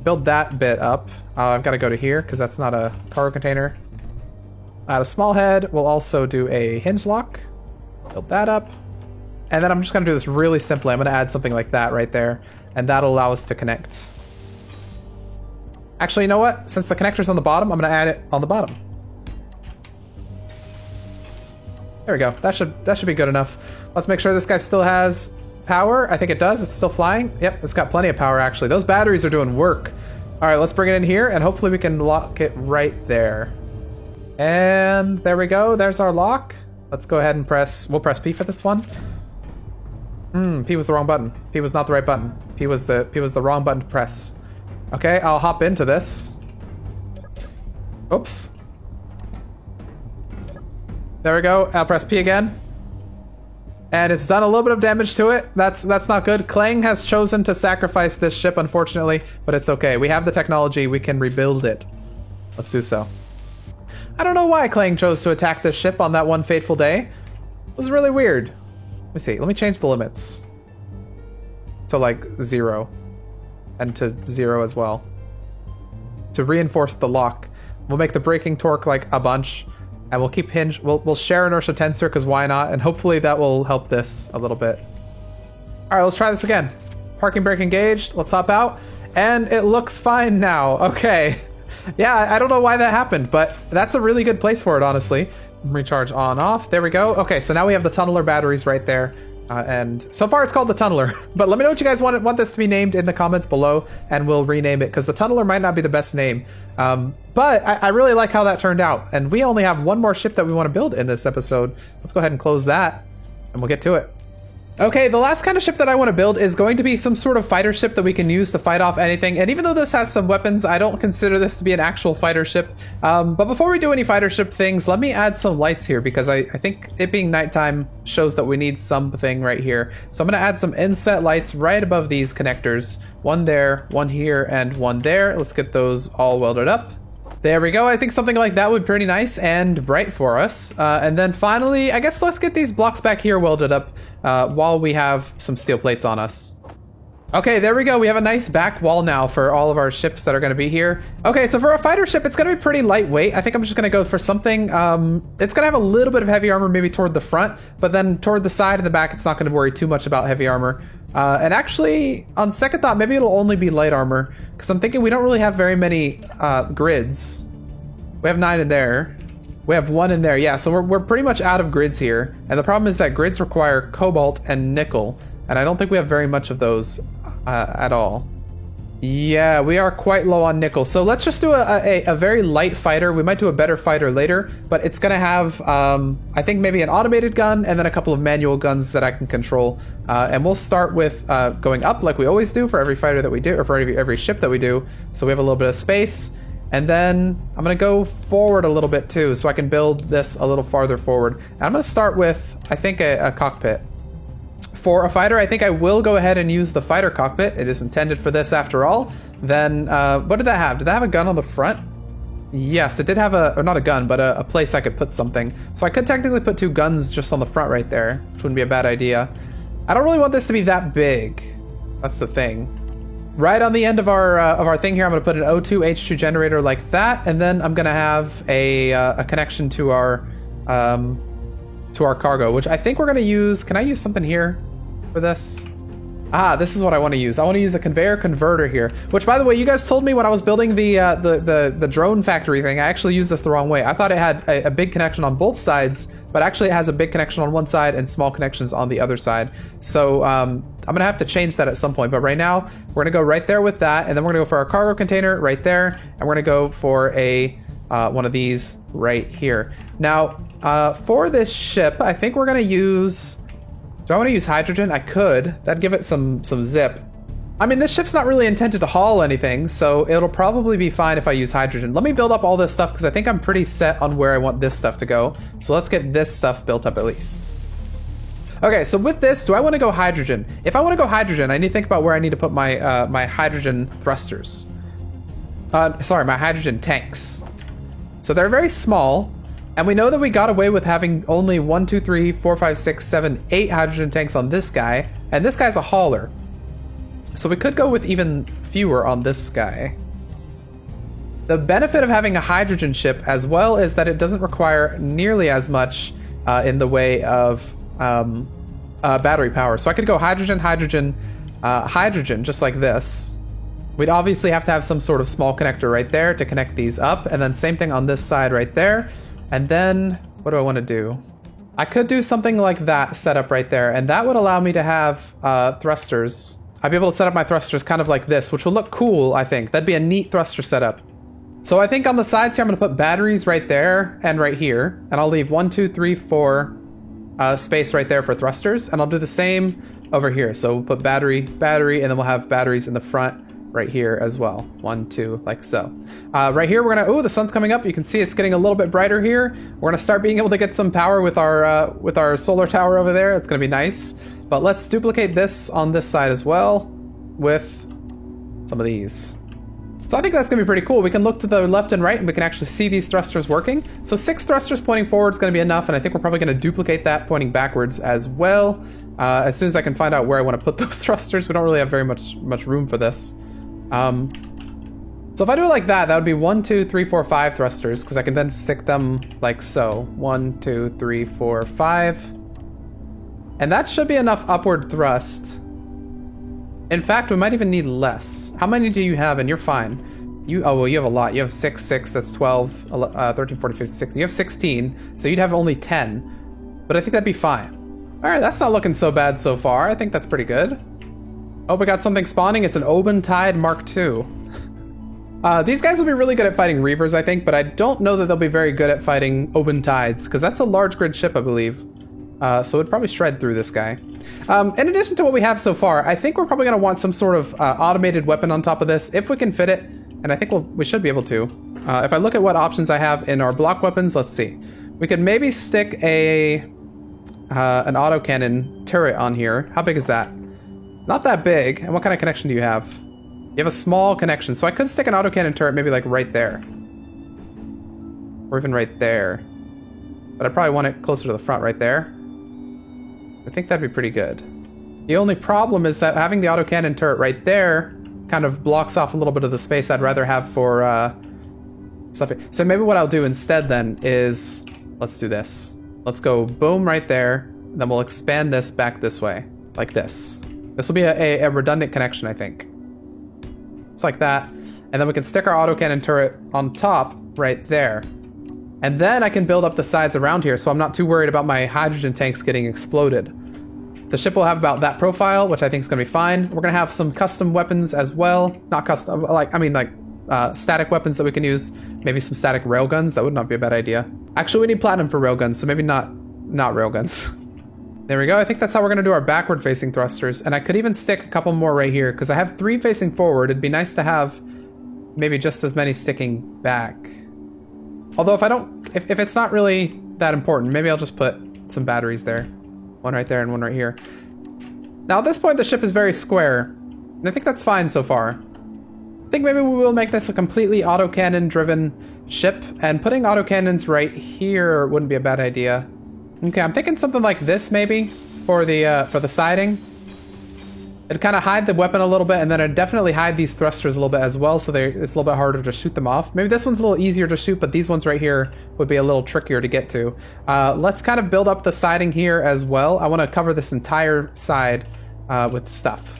Build that bit up. I've got to go to here because that's not a cargo container. A small head. We'll also do a hinge lock. Build that up. And then I'm just going to do this really simply. I'm going to add something like that right there. And that'll allow us to connect. Actually, you know what? Since the connector's on the bottom, I'm going to add it on the bottom. There we go. That should be good enough. Let's make sure this guy still has power. I think it does. It's still flying. Yep, it's got plenty of power actually. Those batteries are doing work. All right, let's bring it in here and hopefully we can lock it right there. And there we go. There's our lock. Let's go ahead and we'll press P for this one. P was the wrong button. P was not the right button. P was the wrong button to press. Okay, I'll hop into this. Oops. There we go. I'll press P again. And it's done a little bit of damage to it. That's not good. Clang has chosen to sacrifice this ship, unfortunately, but it's okay. We have the technology. We can rebuild it. Let's do so. I don't know why Clang chose to attack this ship on that one fateful day. It was really weird. Let me see. Let me change the limits to like 0 and to 0 as well to reinforce the lock. We'll make the braking torque like a bunch. And we'll keep hinge. We'll share inertia tensor because why not? And hopefully that will help this a little bit. All right, let's try this again. Parking brake engaged. Let's hop out. And it looks fine now. Okay. Yeah, I don't know why that happened, but that's a really good place for it, honestly. Recharge on, off. There we go. Okay, so now we have the tunneler batteries right there. And so far it's called the tunneler. But let me know what you guys want this to be named in the comments below, and we'll rename it, because the tunneler might not be the best name. But I really like how that turned out. And we only have one more ship that we want to build in this episode. Let's go ahead and close that, and we'll get to it. Okay, the last kind of ship that I want to build is going to be some sort of fighter ship that we can use to fight off anything. And even though this has some weapons, I don't consider this to be an actual fighter ship. But before we do any fighter ship things, let me add some lights here, because I think it being nighttime shows that we need something right here. So I'm going to add some inset lights right above these connectors. One there, one here, and one there. Let's get those all welded up. There we go. I think something like that would be pretty nice and bright for us. And then finally, I guess let's get these blocks back here welded up while we have some steel plates on us. Okay, there we go. We have a nice back wall now for all of our ships that are going to be here. Okay, so for a fighter ship, it's going to be pretty lightweight. I think I'm just going to go for something. It's going to have a little bit of heavy armor maybe toward the front, but then toward the side and the back, it's not going to worry too much about heavy armor. And actually, on second thought, maybe it'll only be light armor, because I'm thinking we don't really have very many grids. We have 9 in there. We have 1 in there. Yeah, so we're pretty much out of grids here. And the problem is that grids require cobalt and nickel, and I don't think we have very much of those at all. Yeah, we are quite low on nickel. So let's just do a very light fighter. We might do a better fighter later, but it's going to have, I think, maybe an automated gun and then a couple of manual guns that I can control. And we'll start with going up like we always do for every fighter that we do, or for every ship that we do. So we have a little bit of space. And then I'm going to go forward a little bit too, so I can build this a little farther forward. And I'm going to start with, I think, a cockpit. For a fighter, I think I will go ahead and use the fighter cockpit. It is intended for this after all. Then, what did that have? Did that have a gun on the front? Yes, it did have or not a gun, but a place I could put something. So I could technically put 2 guns just on the front right there, which wouldn't be a bad idea. I don't really want this to be that big. That's the thing. Right on the end of our thing here, I'm going to put an O2 H2 generator like that, and then I'm going to have a connection to our to our cargo, which I think we're going to use. Can I use something here for this? Ah, this is what I want to use. I want to use a conveyor converter here, which, by the way, you guys told me when I was building the drone factory thing, I actually used this the wrong way. I thought it had a big connection on both sides, but actually it has a big connection on one side and small connections on the other side. So I'm going to have to change that at some point, but right now we're going to go right there with that, and then we're going to go for our cargo container right there, and we're going to go for a one of these right here. Now, for this ship, I think we're going to use... Do I want to use hydrogen? I could. That'd give it some zip. I mean, this ship's not really intended to haul anything, so it'll probably be fine if I use hydrogen. Let me build up all this stuff, because I think I'm pretty set on where I want this stuff to go. So let's get this stuff built up at least. Okay, so with this, do I want to go hydrogen? If I want to go hydrogen, I need to think about where I need to put my my hydrogen thrusters. Sorry, my hydrogen tanks. So they're very small. And we know that we got away with having only 1, 2, 3, 4, 5, 6, 7, 8 hydrogen tanks on this guy. And this guy's a hauler. So we could go with even fewer on this guy. The benefit of having a hydrogen ship as well is that it doesn't require nearly as much in the way of battery power. So I could go hydrogen, hydrogen, hydrogen, just like this. We'd obviously have to have some sort of small connector right there to connect these up. And then same thing on this side right there. And then, what do I want to do? I could do something like that set up right there, and that would allow me to have thrusters. I'd be able to set up my thrusters kind of like this, which will look cool, I think. That'd be a neat thruster setup. So I think on the sides here, I'm going to put batteries right there and right here, and I'll leave 1, 2, 3, 4 space right there for thrusters, and I'll do the same over here. So we'll put battery, battery, and then we'll have batteries in the front right here as well. 1, 2, like so. Right here, we're gonna, oh, the sun's coming up. You can see it's getting a little bit brighter here. We're gonna start being able to get some power with our solar tower over there. It's gonna be nice. But let's duplicate this on this side as well with some of these. So I think that's gonna be pretty cool. We can look to the left and right and we can actually see these thrusters working. So 6 thrusters pointing forward is gonna be enough, and I think we're probably gonna duplicate that pointing backwards as well. As soon as I can find out where I wanna put those thrusters. We don't really have very much room for this. So if I do it like that, that would be 1, 2, 3, 4, 5 thrusters, because I can then stick them like so. 1, 2, 3, 4, 5. And that should be enough upward thrust. In fact, we might even need less. How many do you have? And you're fine. Oh, well, you have a lot. You have 6, 6, that's 12, 13, 14, 15, 16. You have 16, so you'd have only 10. But I think that'd be fine. All right, that's not looking so bad so far. I think that's pretty good. Oh, we got something spawning. It's an Oban Tide Mark II. These guys will be really good at fighting Reavers, I think, but I don't know that they'll be very good at fighting Oban Tides, because that's a large grid ship, I believe. So it'd probably shred through this guy. In addition to what we have so far, I think we're probably going to want some sort of automated weapon on top of this, if we can fit it, and I think we should be able to. If I look at what options I have in our block weapons, let's see. We could maybe stick an autocannon turret on here. How big is that? Not that big. And what kind of connection do you have? You have a small connection. So I could stick an autocannon turret maybe like right there. Or even right there. But I probably want it closer to the front right there. I think that'd be pretty good. The only problem is that having the autocannon turret right there kind of blocks off a little bit of the space I'd rather have for stuff. So maybe what I'll do instead then is, let's do this. Let's go boom right there. Then we'll expand this back this way, like this. This will be a redundant connection, I think. Just like that. And then we can stick our autocannon turret on top right there. And then I can build up the sides around here, so I'm not too worried about my hydrogen tanks getting exploded. The ship will have about that profile, which I think is going to be fine. We're going to have some custom weapons as well. Not custom, like static weapons that we can use. Maybe some static railguns. That would not be a bad idea. Actually, we need platinum for railguns, so maybe not railguns. There we go. I think that's how we're going to do our backward facing thrusters. And I could even stick a couple more right here, because I have 3 facing forward. It'd be nice to have maybe just as many sticking back. Although if it's not really that important, maybe I'll just put some batteries there. One right there and one right here. Now at this point the ship is very square. And I think that's fine so far. I think maybe we will make this a completely autocannon driven ship, and putting autocannons right here wouldn't be a bad idea. Okay, I'm thinking something like this maybe for the siding. It'd kind of hide the weapon a little bit, and then it'd definitely hide these thrusters a little bit as well, so it's a little bit harder to shoot them off. Maybe this one's a little easier to shoot, but these ones right here would be a little trickier to get to. Let's kind of build up the siding here as well. I want to cover this entire side with stuff.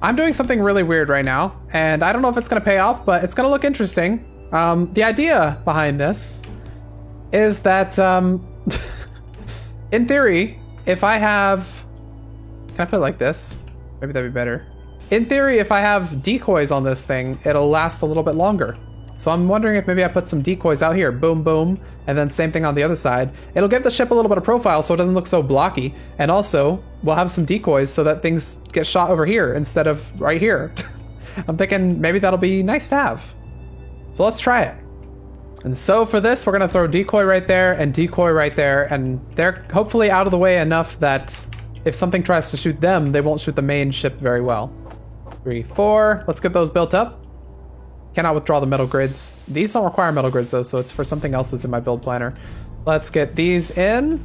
I'm doing something really weird right now, and I don't know if it's going to pay off, but it's going to look interesting. The idea behind this is that, in theory, if I have... Can I put it like this? Maybe that'd be better. In theory, if I have decoys on this thing, it'll last a little bit longer. So I'm wondering if maybe I put some decoys out here. Boom, boom. And then same thing on the other side. It'll give the ship a little bit of profile so it doesn't look so blocky. And also, we'll have some decoys so that things get shot over here instead of right here. I'm thinking maybe that'll be nice to have. So let's try it. And so for this, we're going to throw decoy right there and decoy right there. And they're hopefully out of the way enough that if something tries to shoot them, they won't shoot the main ship very well. 3, 4. Let's get those built up. Cannot withdraw the metal grids. These don't require metal grids though, so it's for something else that's in my build planner. Let's get these in.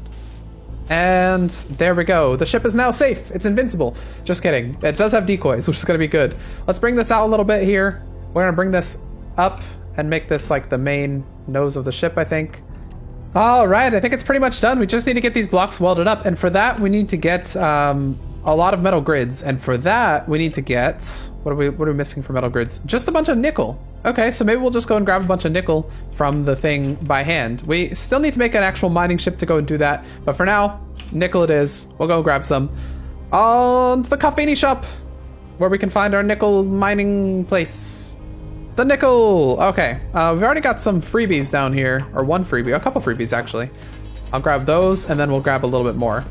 And there we go. The ship is now safe. It's invincible. Just kidding. It does have decoys, which is going to be good. Let's bring this out a little bit here. We're going to bring this up and make this like the main nose of the ship, I think. All right, I think it's pretty much done. We just need to get these blocks welded up. And for that, we need to get a lot of metal grids. And for that, we need to get... What are we missing for metal grids? Just a bunch of nickel. Okay, so maybe we'll just go and grab a bunch of nickel from the thing by hand. We still need to make an actual mining ship to go and do that. But for now, nickel it is. We'll go grab some. On to the Coffini shop, where we can find our nickel mining place. The nickel! Okay, we've already got some freebies down here. Or one freebie, a couple freebies actually. I'll grab those, and then we'll grab a little bit more.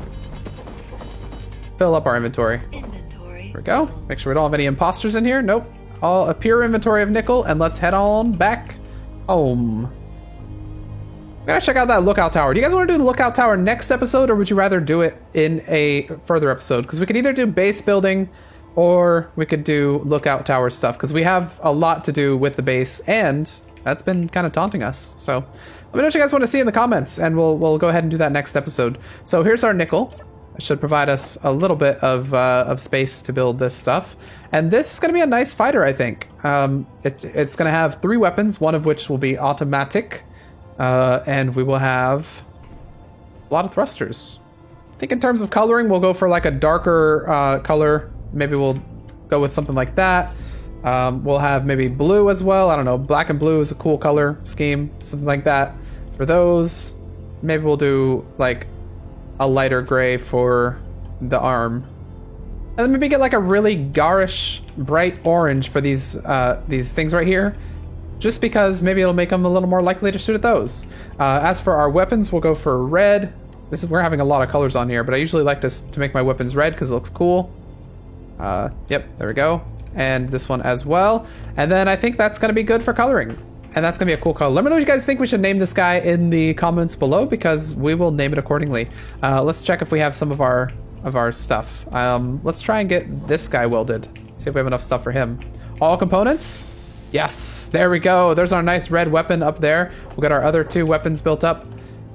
Fill up our inventory. There we go. Make sure we don't have any imposters in here. Nope. A pure inventory of nickel, and let's head on back home. We gotta check out that lookout tower. Do you guys want to do the lookout tower next episode, or would you rather do it in a further episode? Because we could either do base building, or we could do lookout tower stuff, because we have a lot to do with the base, and that's been kind of taunting us. So let me know what you guys want to see in the comments, and we'll go ahead and do that next episode. So here's our nickel. It should provide us a little bit of space to build this stuff. And this is going to be a nice fighter, I think. It's going to have 3 weapons, one of which will be automatic. And we will have a lot of thrusters. I think in terms of coloring, we'll go for like a darker color. Maybe we'll go with something like that. We'll have maybe blue as well. I don't know. Black and blue is a cool color scheme. Something like that. For those, maybe we'll do like a lighter gray for the arm. And then maybe get like a really garish, bright orange for these things right here. Just because maybe it'll make them a little more likely to shoot at those. As for our weapons, we'll go for red. We're having a lot of colors on here, but I usually like to make my weapons red because it looks cool. Yep, there we go. And this one as well. And then I think that's going to be good for coloring. And that's going to be a cool color. Let me know what you guys think we should name this guy in the comments below, because we will name it accordingly. Let's check if we have some of our stuff. Let's try and get this guy welded. See if we have enough stuff for him. All components? Yes, there we go. There's our nice red weapon up there. We'll get our other 2 weapons built up.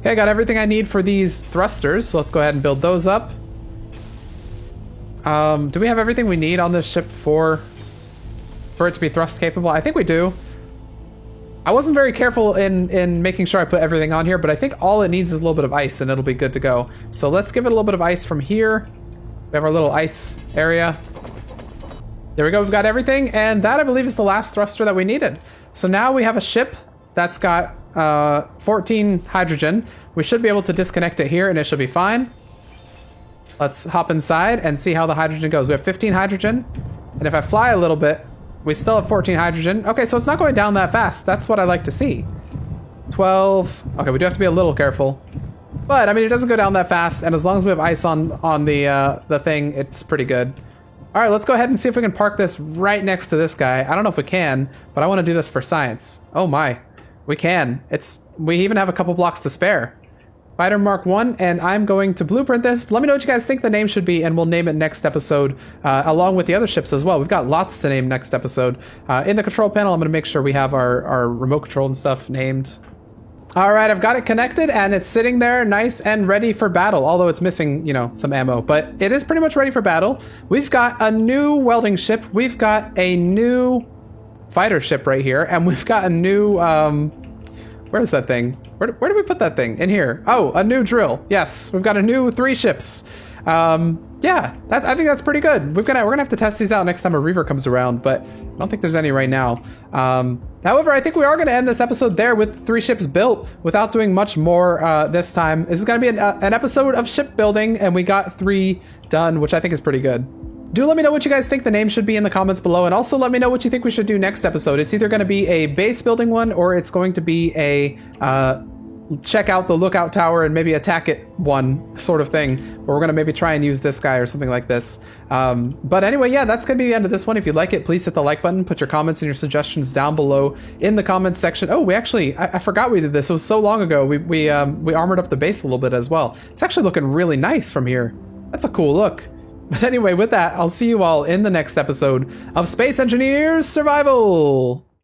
Okay, I got everything I need for these thrusters, so let's go ahead and build those up. Do we have everything we need on this ship for it to be thrust capable? I think we do. I wasn't very careful in making sure I put everything on here, but I think all it needs is a little bit of ice and it'll be good to go. So let's give it a little bit of ice from here. We have our little ice area. There we go, we've got everything, and that I believe is the last thruster that we needed. So now we have a ship that's got 14 hydrogen. We should be able to disconnect it here and it should be fine. Let's hop inside and see how the hydrogen goes. We have 15 hydrogen, and if I fly a little bit, we still have 14 hydrogen. Okay, so it's not going down that fast. That's what I like to see. 12. Okay, we do have to be a little careful. But, I mean, it doesn't go down that fast, and as long as we have ice on the thing, it's pretty good. All right, let's go ahead and see if we can park this right next to this guy. I don't know if we can, but I want to do this for science. Oh my, we can. We even have a couple blocks to spare. Fighter Mark 1, and I'm going to blueprint this. Let me know what you guys think the name should be, and we'll name it next episode, along with the other ships as well. We've got lots to name next episode. In the control panel, I'm going to make sure we have our remote control and stuff named. All right, I've got it connected and it's sitting there nice and ready for battle, although it's missing, you know, some ammo, but it is pretty much ready for battle. We've got a new welding ship. We've got a new fighter ship right here, and we've got a new, where is that thing? Where did we put that thing? In here. Oh, a new drill. Yes, we've got a new 3 ships. Yeah, I think that's pretty good. We're gonna have to test these out next time a Reaver comes around, but I don't think there's any right now. However, I think we are gonna end this episode there with 3 ships built without doing much more this time. This is gonna be an episode of shipbuilding, and we got 3 done, which I think is pretty good. Do let me know what you guys think the name should be in the comments below, and also let me know what you think we should do next episode. It's either going to be a base building one, or it's going to be a check out the lookout tower and maybe attack it one sort of thing, where we're going to maybe try and use this guy or something like this. But anyway, yeah, that's going to be the end of this one. If you like it, please hit the like button, put your comments and your suggestions down below in the comments section. Oh, we actually, I forgot we did this. It was so long ago. We armored up the base a little bit as well. It's actually looking really nice from here. That's a cool look. But anyway, with that, I'll see you all in the next episode of Space Engineers Survival!